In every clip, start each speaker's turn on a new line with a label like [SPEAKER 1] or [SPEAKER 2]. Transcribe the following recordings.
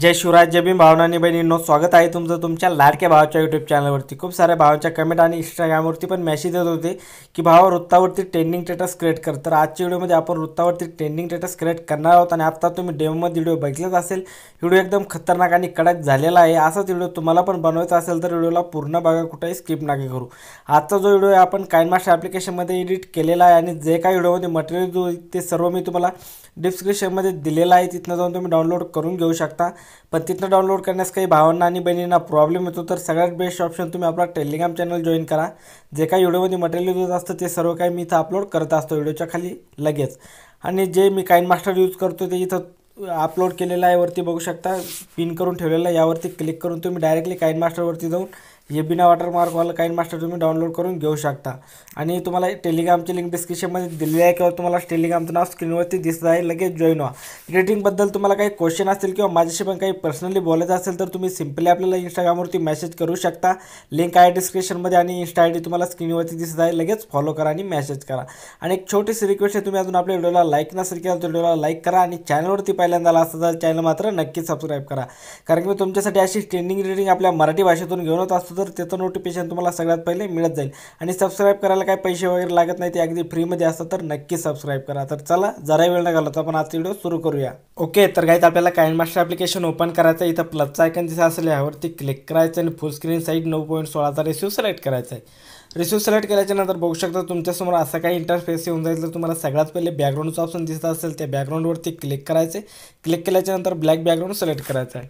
[SPEAKER 1] जय शिवराज, जय भीम भावना आणि बहिणींनो, स्वागत आहे तुमचं तुमच्या लाडक्या भावाच्या यूट्यूब चॅनलवरती। खूप साऱ्या भावांच्या कमेंट आणि इंस्टाग्रामवरती पण मेसेज येत होते की भावा वृत्तावरती ट्रेंडिंग स्टेटस क्रिएट कर। तर आजच्या व्हिडिओमध्ये आपण वृत्तावरती ट्रेंडिंग स्टेटस क्रिएट करणार आहोत। आणि आता तुम्ही डेमोमध्ये व्हिडिओ बघितलाच असेल, व्हिडिओ एकदम खतरनाक आणि कडक झालेला आहे। असाच व्हिडिओ तुम्हाला पण बनवायचा असेल तर व्हिडिओला पूर्ण बघा, कुठेही स्किप नका करू। आजचा जो व्हिडिओ आहे आपण काइनमास्टर ॲप्लिकेशनमध्ये एडिट केलेला आहे आणि जे काही व्हिडिओमध्ये मटेरियल जो ते सर्व मी तुम्हाला डिस्क्रिप्शनमध्ये दिलेलं आहे, तिथनं जाऊन तुम्ही डाउनलोड करून घेऊ शकता। पण तिथनं डाउनलोड करण्यास काही भावांना आणि बहिणींना प्रॉब्लेम येतो, तर सगळ्यात बेस्ट ऑप्शन तुम्ही आपला टेलिग्राम चॅनल जॉईन करा। जे काही व्हिडिओमध्ये मटेरियल यूज असतं ते सर्व काही मी इथं अपलोड करत असतो व्हिडिओच्या खाली लगेच। आणि जे मी काइनमास्टर यूज करतो ते इथं अपलोड केलेलं आहे, वरती बघू शकता पिन करून ठेवलेलं आहे। यावरती क्लिक करून तुम्ही डायरेक्टली काइनमास्टरवरती जाऊन हे बिना वॉटरमार्कवाला काइनमास्टर तुम्ही डाउनलोड करून घेऊ शकता। आणि तुम्हाला टेलिग्रामची लिंक डिस्क्रिप्शनमध्ये दिलेली आहे किंवा तुम्हाला टेलिग्रामचं नाव स्क्रीनवरती दिसत आहे, लगेच जॉईन व्हा। एडिटिंगबद्दल तुम्हाला काही क्वेश्चन असतील किंवा माझ्याशी पण काही पर्सनली बोलायचं असेल तर तुम्ही सिम्पली आपल्याला इंस्टाग्रामवरती मेसेज करू शकता। लिंक आहे डिस्क्रिप्शनमध्ये आणि इंस्टा ID तुम्हाला स्क्रीनवरती दिसत आहे, लगेच फॉलो करा आणि मेसेज करा। आणि एक छोटीशी रिक्वेस्ट आहे, तुम्ही अजून आपल्या व्हिडिओला लाईक नसेल केला तर व्हिडिओला लाईक करा आणि चॅनलवरती पहिल्यांदा आला असेल तर चॅनल मात्र नक्की सबस्क्राईब करा, कारण की मी तुमच्यासाठी अशी ट्रेंडिंग रीडिंग आपल्या मराठी भाषेतून घेऊन येत असतो, तर त्याचं नोटिफिकेशन तुम्हाला सगळ्यात पहिले मिळत जाईल। आणि सबस्क्राईब करायला काही पैसे वगैरे लागत नाही, ते अगदी फ्रीमध्ये असतं, तर नक्की सबस्क्राईब करा। तर चला जरा वेळ न घालवता आपण आजचा व्हिडिओ सुरू करूया। ओके, तर गाईज आपल्याला काइनमास्टर ॲप्लिकेशन ओपन करायचं आहे। इथं प्लसचा आयकन दिसत असेल, यावरती क्लिक करायचं आणि फुल स्क्रीन साईज 9.16चा रेशिओ सिलेक्ट करायचा आहे। रेशिओ सिलेक्ट केल्याच्या नंतर बघू शकता तुमच्यासमोर असा काही इंटरफेस येऊन जाईल। तर तुम्हाला सगळ्यात पहिले बॅकग्राऊंडचं ऑप्शन दिसत असेल, त्या बॅकग्राऊंडवरती क्लिक करायचे। क्लिक केल्याच्या नंतर ब्लॅक बॅकग्राऊंड सिलेक्ट करायचं आहे।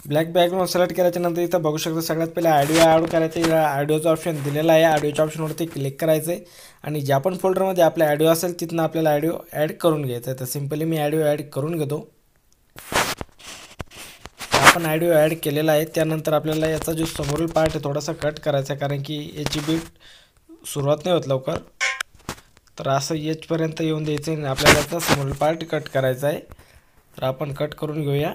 [SPEAKER 1] ब्लॅक बॅकग्राऊंड सिलेक्ट केल्याच्या नंतर इथं बघू शकता सगळ्यात पहिले ऑडिओ ॲड करायचं आहे। ऑडिओचा ऑप्शन दिलेला आहे, ऑडिओच्या ऑप्शनवरती क्लिक करायचं आहे आणि ज्या पण फोल्डरमध्ये आपला ऑडिओ असेल तिथनं आपल्याला ऑडिओ ॲड करून घ्यायचा आहे। तर सिम्पली मी ऑडिओ ॲड करून घेतो। आपण ऑडिओ ॲड केलेला आहे, त्यानंतर आपल्याला याचा जो समोरील पार्ट आहे थोडासा कट करायचा आहे, कारण की याची बीट सुरुवात नाही होत लवकर। तर असं एचपर्यंत येऊन द्यायचं आहे आणि आपल्याला याचा समोरील पार्ट कट करायचा आहे। तर आपण कट करून घेऊया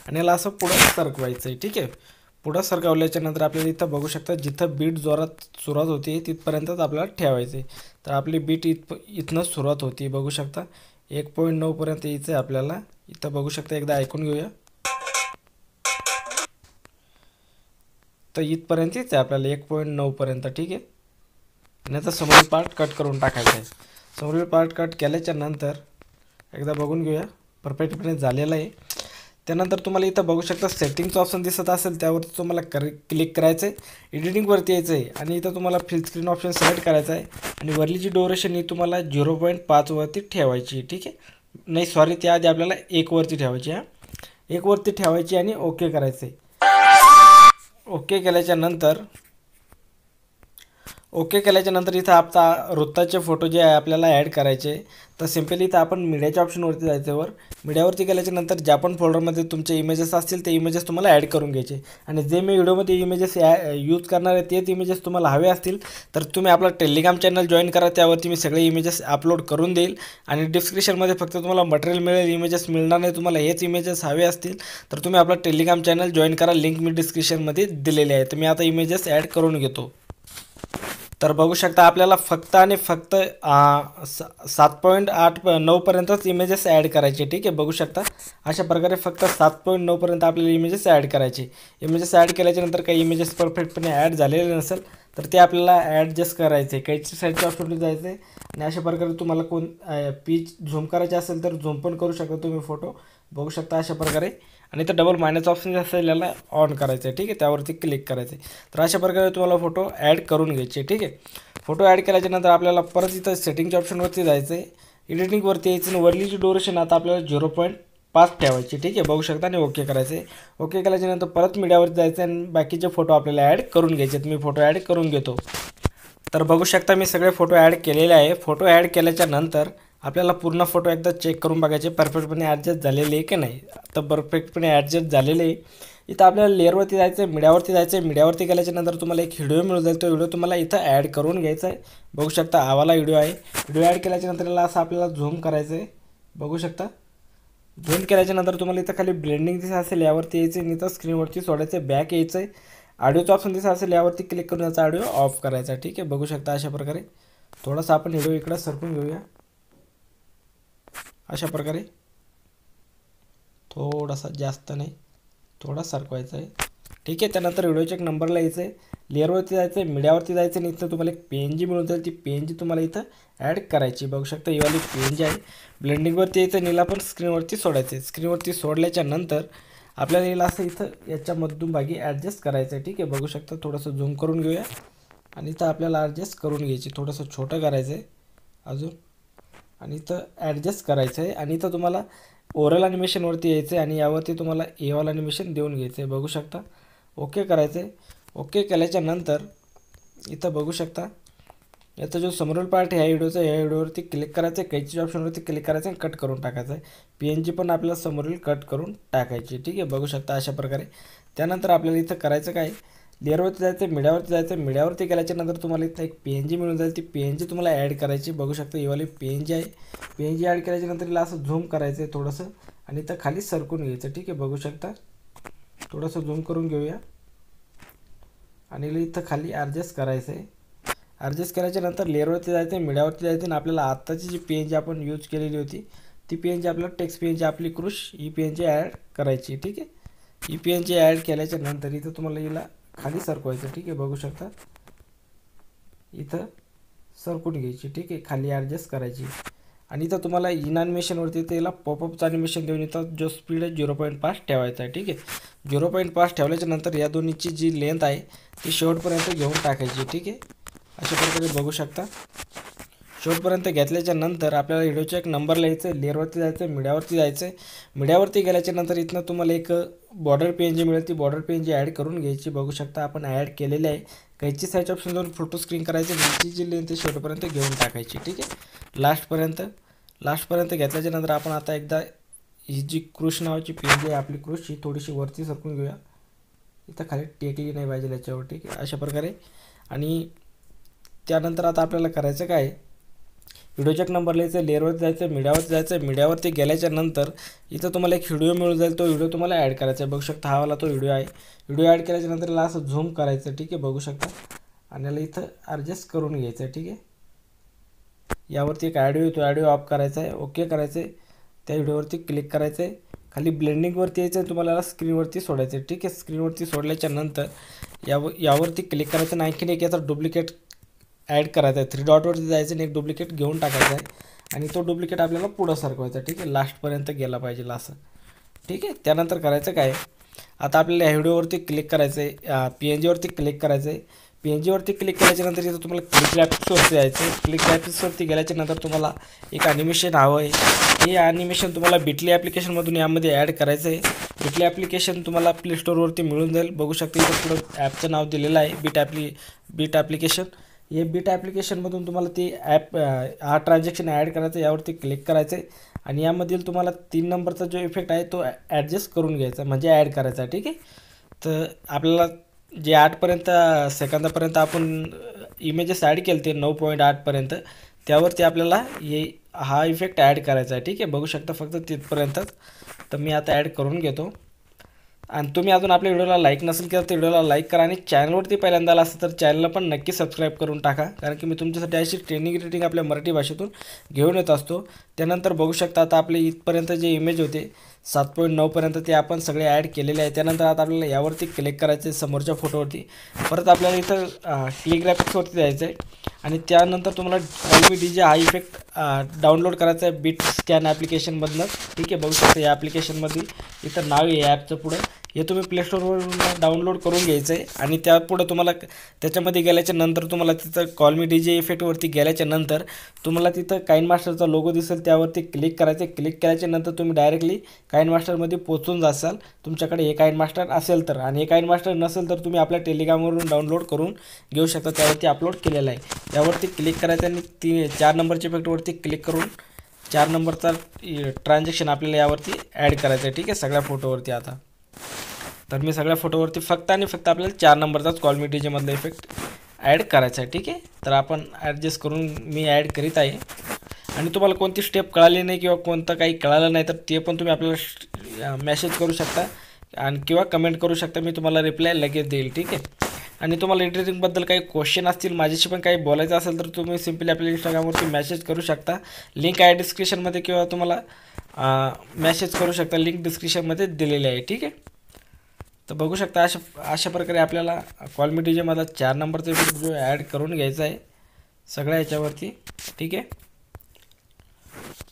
[SPEAKER 1] आणि याला असं पुढं सरकवायचं आहे, ठीक आहे। पुढं सरकवल्याच्या नंतर आपल्याला इथं बघू शकता जिथं बीट जोरात सुरुवात होती तिथपर्यंतच आपल्याला ठेवायचं आहे। तर आपली बीट इथनं सुरुवात होती, बघू शकता 1.9 पर्यंत यायचं आहे आपल्याला। इथं बघू शकता, एकदा ऐकून घेऊया। तर इथपर्यंत आहे आपल्याला 1.9 पर्यंत, ठीक आहे। आणि याचा समोरील पार्ट कट करून टाकायचा आहे। समोरील पार्ट कट केल्याच्या नंतर एकदा बघून घेऊया, परफेक्टपणे झालेलं आहे। त्यानंतर तुम्हाला इथं बघू शकता सेटिंगचं ऑप्शन दिसत असेल, त्यावरती तुम्हाला क्लिक करायचं आहे। एडिटिंगवरती यायचं आहे आणि इथं तुम्हाला फुल स्क्रीन ऑप्शन सिलेक्ट करायचं आहे आणि वरली जी ड्युरेशन ही तुम्हाला 0.5 वरती ठेवायची, ठीक आहे। नाही सॉरी, त्याआधी आपल्याला 1 वरती ठेवायची, 1 वरती ठेवायची आणि ओके करायचं आहे। ओके केल्याच्या नंतर इथं आपला वृत्ताचे फोटो जे आहे आपल्याला ॲड करायचे। तर सिम्पली इथं आपण मीडियाच्या ऑप्शनवरती जायचं। मीडियावरती गेल्याच्या नंतर ज्या पण फोल्डरमध्ये तुमचे इमेजेस असतील ते इमेजेस तुम्हाला ॲड करून घ्यायचे। आणि जे मी व्हिडिओमध्ये इमेजेस यूज करणार आहे तेच इमेजेस तुम्हाला हवे असतील तर तुम्ही आपला टेलिग्राम चॅनल जॉईन करा, त्यावरती मी सगळे इमेजेस अपलोड करून देईल। आणि डिस्क्रिप्शनमध्ये फक्त तुम्हाला मटेरियल मिळेल, इमेजेस मिळणार नाही। तुम्हाला हेच इमेजेस हवे असतील तर तुम्ही आपला टेलिग्राम चॅनल जॉईन करा, लिंक मी डिस्क्रिप्शनमध्ये दिलेली आहे। तर मी आता इमेजेस ॲड करून घेतो। तर बघू शकता आपल्याला फक्त आणि फक्त 7.9 पर्यंतच इमेजेस ॲड करायचे, ठीक आहे। बघू शकता अशा प्रकारे फक्त 7.9 पर्यंत आपल्याला इमेजेस ॲड करायचे। इमेजेस ॲड केल्याच्यानंतर काही इमेजेस परफेक्टपणे ॲड झालेले नसेल तर ते आपल्याला ॲडजस्ट करायचे, काहीच्या साईडच्या ऑप्शनवर जायचं आहे आणि अशा प्रकारे तुम्हाला पीच झूम करायचे असेल तर झूम पण करू शकता तुम्ही फोटो, बघू शकता अशा प्रकारे। आणि इथं डबल मायनस ऑप्शन असेल याला ऑन करायचं आहे, ठीक आहे, त्यावरती क्लिक करायचं आहे। तर अशा प्रकारे तुम्हाला फोटो ॲड करून घ्यायचे, ठीक आहे। फोटो ॲड केल्याच्यानंतर आपल्याला परत इथं सेटिंगच्या ऑप्शनवरती जायचं आहे, एडिटिंगवरती यायचं आणि वरली जी ड्युरेशन आता आपल्याला 0.5 ठेवायची, ठीक आहे, बघू शकता। आणि ओके करायचं आहे। ओके केल्याच्यानंतर परत मीडियावरती जायचं आणि बाकीचे फोटो आपल्याला ॲड करून घ्यायचे आहेत। मी फोटो ॲड करून घेतो। तर बघू शकता मी सगळे फोटो ॲड केलेले आहे। फोटो ॲड केल्याच्या नंतर आपल्याला पूर्ण फोटो एकदा चेक करून बघायचे परफेक्टपणे ॲडजस्ट झालेले आहे की नाही। तर परफेक्टपणे ॲडजस्ट झालेले आहे। इथं आपल्याला लेअरवरती जायचं आहे, मीडियावरती जायचं आहे। मीडियावरती गेल्याच्या नंतर तुम्हाला एक व्हिडिओ मिळून जाईल, तो व्हिडिओ तुम्हाला इथं ॲड करून घ्यायचा आहे। बघू शकता आवाला व्हिडिओ आहे। व्हिडिओ ॲड केल्याच्या नंतर याला असं आपल्याला झूम करायचं आहे, बघू शकता। झूम केल्याच्या नंतर तुम्हाला इथं खाली ब्लेंडिंग दिसत असेल, यावरती यायचं आहे। इथं स्क्रीनवरती सोडायचं आहे, बॅक यायचं आहे। ऑडिओचा ऑप्शन दिसत असेल, यावरती क्लिक करून याचा ऑडिओ ऑफ करायचा, ठीक आहे, बघू शकता अशा प्रकारे। थोडासा आपण व्हिडिओ इकडं सरकून घेऊया अशा प्रकारे। थोडासा, जास्त नाही, थोडा सरकवायचा आहे. ठीक आहे. त्यानंतर व्हिडिओच्या एक नंबरला यायचं आहे, लेअरवरती जायचं आहे, मीडियावरती जायचं आहे आणि इथं तुम्हाला एक PNG मिळून जाईल. ती PNG तुम्हाला इथं ॲड करायची. बघू शकता ही वाली PNG आहे. ब्लेंडिंगवरती यायचं, नीला पण स्क्रीनवरती सोडायचं आहे. स्क्रीनवरती सोडल्याच्या नंतर आपल्याला याला असं इथं याच्या मधून ॲडजस्ट करायचं आहे. ठीक आहे. बघू शकता, थोडंसं झूम करून घेऊया आणि इथं आपल्याला ॲडजस्ट करून घ्यायची. थोडंसं छोटं करायचं आहे अजून आणि इथं ॲडजस्ट करायचं आहे आणि इथं तुम्हाला ओरल ॲनिमेशनवरती यायचं आहे आणि यावरती तुम्हाला एवल ॲनिमेशन देऊन घ्यायचं आहे. बघू शकता, ओके करायचं आहे. ओके केल्याच्या नंतर इथं बघू शकता याचा जो समोरील पार्ट आहे व्हिडिओचा, या व्हिडिओवरती क्लिक करायचं आहे, कैचीच्या ऑप्शनवरती क्लिक करायचं आहे, कट करून टाकायचं आहे. PNG पण आपल्याला समोरील कट करून टाकायची. ठीक आहे. बघू शकता अशा प्रकारे. त्यानंतर आपल्याला इथं करायचं काय, लेअरवरती जायचं, मीडियावरती जायचं. मीडियावरती गेल्याच्या नंतर तुम्हाला इथं एक PNG मिळून जाईल. ती PNG तुम्हाला ॲड करायची. बघू शकता ही वाली PNG आहे. PNG ॲड केल्याच्या नंतर हिला असं झूम करायचं आहे थोडंसं आणि इथं खाली सरकून घ्यायचं. ठीक आहे. बघू शकता, थोडंसं झूम करून घेऊया आणि इथं खाली ॲडजस्ट करायचं आहे. ॲडजस्ट केल्याच्या नंतर लेअरवरती जायचं आहे, मीडियावरती जायचं आणि आपल्याला आत्ताची जी PNG आपण यूज केलेली होती ती PNG आपल्याला टेक्स्ट PNG आपली कृष ही PNG ॲड करायची. ठीक आहे. ही PNG ॲड केल्याच्या नंतर इथं तुम्हाला हिला खाली सरकवायचं. ठीक आहे. बघू शकता इथं सरकून घ्यायची. ठीक आहे. खाली ॲडजस्ट करायची आणि इथं तुम्हाला इन ॲनिमेशनवरती त्याला पॉपअपचं ॲनिमेशन देऊन इथं जो स्पीड आहे 0.5 ठेवायचा आहे. ठीक आहे. 0.5 ठेवल्याच्या नंतर या दोन्हीची जी लेंथ आहे ती शेवटपर्यंत घेऊन टाकायची. ठीक आहे. अशा प्रकारे बघू शकता. शेवटपर्यंत घेतल्याच्या नंतर आपल्याला व्हिडिओच्या एक नंबरला यायचं आहे, लेअरवरती जायचं आहे, मीडियावरती जायचं आहे. मीडियावरती गेल्याच्या नंतर इथनं तुम्हाला एक बॉर्डर PNG मिळेल. ती बॉर्डर PNG ॲड करून घ्यायची. बघू शकता आपण ॲड केलेली आहे. कैची साईज ऑप्शन जाऊन फोटो स्क्रीन करायचं, नीची जी लेंथ आहे शेवटपर्यंत घेऊन टाकायची. ठीक आहे. लास्टपर्यंत घेतल्याच्या नंतर आपण आता एकदा ही जी कृष नावाची PNG आहे आपली कृष, ही थोडीशी वरती सरकून घेऊया. इथं खाली टेकली नाही पाहिजे याच्यावर. ठीक आहे. अशा प्रकारे. आणि त्यानंतर आता आपल्याला करायचं काय, व्हिडिओच्या एक नंबरला यायचं, लेअरवरती जायचं, मीडियावरती जायचं. मीडियावरती गेल्याच्या नंतर इथं तुम्हाला एक व्हिडिओ मिळून जाईल. तो व्हिडिओ तुम्हाला ॲड करायचा आहे. बघू शकता हा वाला तो व्हिडिओ आहे. व्हिडिओ ॲड केल्याच्या नंतर याला असं झूम करायचं. ठीक आहे. बघू शकता आणि याला इथं ॲडजस्ट करून घ्यायचं आहे. ठीक आहे. यावरती एक ॲडिओ येतो, ॲडिओ ऑफ करायचा आहे. ओके करायचं आहे. त्या व्हिडिओवरती क्लिक करायचं आहे, खाली ब्लेंडिंगवरती यायचं आहे, तुम्हाला स्क्रीनवरती सोडायचं आहे. ठीक आहे. स्क्रीनवरती सोडल्याच्या नंतर यावरती क्लिक करायचं आणि आणखीन एक याचा डुप्लिकेट ॲड करायचा आहे. 3 डॉटवरती जायचं आणि एक डुप्लिकेट घेऊन टाकायचा आहे आणि तो डुप्लिकेट आपल्याला पुढं सरकवायचा. ठीक आहे. लास्टपर्यंत गेला पाहिजे असं. ठीक आहे. त्यानंतर करायचं काय, आता आपल्याला ह्या व्हिडिओवरती क्लिक करायचं आहे, PNGवरती क्लिक करायचं आहे. PNGवरती क्लिक केल्याच्या नंतर इथं तुम्हाला क्लिक ग्राफिक्सवरती जायचं आहे. क्लिक ग्राफिक्सवरती गेल्याच्या नंतर तुम्हाला एक ॲनिमेशन हवं आहे. हे ॲनिमेशन तुम्हाला बिटली ॲप्लिकेशनमधून यामध्ये ॲड करायचं आहे. बिटली ॲप्लिकेशन तुम्हाला प्ले स्टोअरवरती मिळून जाईल. बघू शकता इथं पुढं ॲपचं नाव दिलेलं आहे, बीट ॲप्लिकेशन. हे बीट ॲप्लिकेशनमधून तुम्हाला ती ॲप हा ट्रान्झॅक्शन ॲड करायचं आहे. यावरती क्लिक करायचं आहे आणि यामधील तुम्हाला 3 नंबरचा जो इफेक्ट आहे तो ॲडजस्ट करून घ्यायचा, म्हणजे ॲड करायचा आहे. ठीक आहे. तर आपल्याला जे 8 सेकंदापर्यंत आपण इमेजेस ॲड केले ते 9.8पर्यंत, त्यावरती आपल्याला हा इफेक्ट ॲड करायचा आहे. ठीक आहे. बघू शकता फक्त तिथपर्यंतच. तर मी आता ॲड करून घेतो. आणि तुम्ही अजून आपल्या व्हिडिओला लाईक नसेल केलं तर व्हिडिओला लाईक करा आणि चॅनलवरती पहिल्यांदा आला असेल तर चॅनलला पण नक्की सबस्क्राईब करून टाका, कारण की मी तुमच्यासाठी अशी ट्रेनिंग रेटिंग आपल्या मराठी भाषेतून घेऊन येत असतो. त्यानंतर बघू शकता आता आपले इथपर्यंत जे इमेज होते 7.9पर्यंत ते आपण सगळे ॲड केलेले आहे. त्यानंतर आता आपल्याला यावरती क्लिक करायचं आहे समोरच्या फोटोवरती. परत आपल्याला इथं क्लिक ग्राफिक्सवरती जायचं आहे आणि त्यानंतर तुम्हाला कॉल मी DJ हा इफेक्ट डाउनलोड करायचा आहे बीट स्कॅन ॲप्लिकेशनमधनं. ठीक आहे. बघू शकता या ॲप्लिकेशनमध्ये इथं नाव आहे ॲपचं पुढं, हे तुम्ही प्ले स्टोअरवरून डाउनलोड करून घ्यायचं आहे आणि त्यापुढं तुम्हाला त्याच्यामध्ये गेल्याच्या नंतर तुम्हाला तिथं कॉल मी DJ इफेक्टवरती गेल्याच्या नंतर तुम्हाला तिथं काइन मास्टरचा लोगो दिसेल, त्यावरती क्लिक करायचं. क्लिक केल्याच्या नंतर तुम्ही डायरेक्टली काइन मास्टरमध्ये पोचून जासाल, तुमच्याकडे हे काइन मास्टर असेल तर. आणि हे काइन मास्टर नसेल तर तुम्ही आपल्या टेलिग्रामवरून डाउनलोड करून घेऊ शकता, त्यावरती अपलोड केलेलं आहे. यावरती क्लिक करायचं आणि 4 नंबरच्या इफेक्टवरती क्लिक करून 4 नंबरचा ट्रान्झॅक्शन आपल्याला यावरती ॲड करायचं आहे. ठीक आहे. सगळ्या फोटोवरती आता तर मी सगळ्या फोटोवरती फक्त आणि फक्त आपल्याला 4 नंबरचाच कॉल मी DJ मधला इफेक्ट ॲड करायचा आहे. ठीक आहे. तर आपण ॲडजस्ट करून मी ॲड करीत आहे. आणि तुम्हाला कोणती स्टेप कळाली नाही किंवा कोणतं काही कळालं नाही तर ते पण तुम्ही आपल्याला मेसेज करू शकता आणि किंवा कमेंट करू शकता, मी तुम्हाला रिप्लाय लगेच देईल. ठीक आहे. आणि तुम्हाला एडिटिंगबद्दल काही क्वेश्चन असतील, माझ्याशी पण काही बोलायचं असेल तर तुम्ही सिम्पली आपल्या इंस्टाग्रामवरती मेसेज करू शकता. लिंक आहे डिस्क्रिप्शनमध्ये किंवा तुम्हाला मेसेज करू शकता. लिंक डिस्क्रिप्शनमध्ये दिलेली आहे. ठीक आहे. तर बघू शकता अशा प्रकारे आपल्याला कॉल मी डी जेमधला 4 नंबरचा व्हिडिओ ॲड करून घ्यायचा आहे सगळ्या याच्यावरती. ठीक आहे.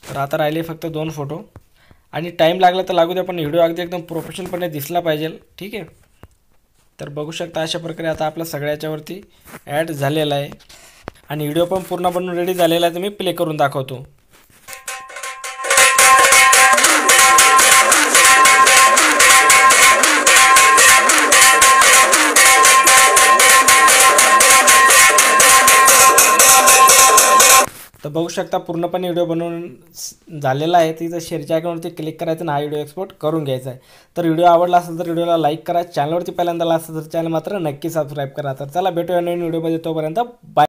[SPEAKER 1] तर आता राहिले फक्त 2 फोटो आणि टाईम लागला तर लागू द्या, पण व्हिडिओ अगदी एकदम प्रोफेशनलपणे दिसला पाहिजे. ठीक आहे. तर बघू शकता अशा प्रकारे आता आपला सगळ्या याच्यावरती ॲड झालेला आहे आणि व्हिडिओ पण पूर्ण बनवून रेडी झालेला आहे. तर मी प्ले करून दाखवतो. तर बघू शकता पूर्णपणे व्हिडिओ बनवून झालेला आहे. तिथं शेअरच्या आयकॉनवरती क्लिक करायचं आणि हा व्हिडिओ एक्सपोर्ट करून घ्यायचा आहे. तर व्हिडिओ आवडला असेल तर व्हिडिओला लाईक करा. चॅनलवरती पहिल्यांदा आला असेल तर चॅनल मात्र नक्की सबस्क्राईब करा. तर चला भेटूया नवीन व्हिडिओमध्ये. तोपर्यंत बाय.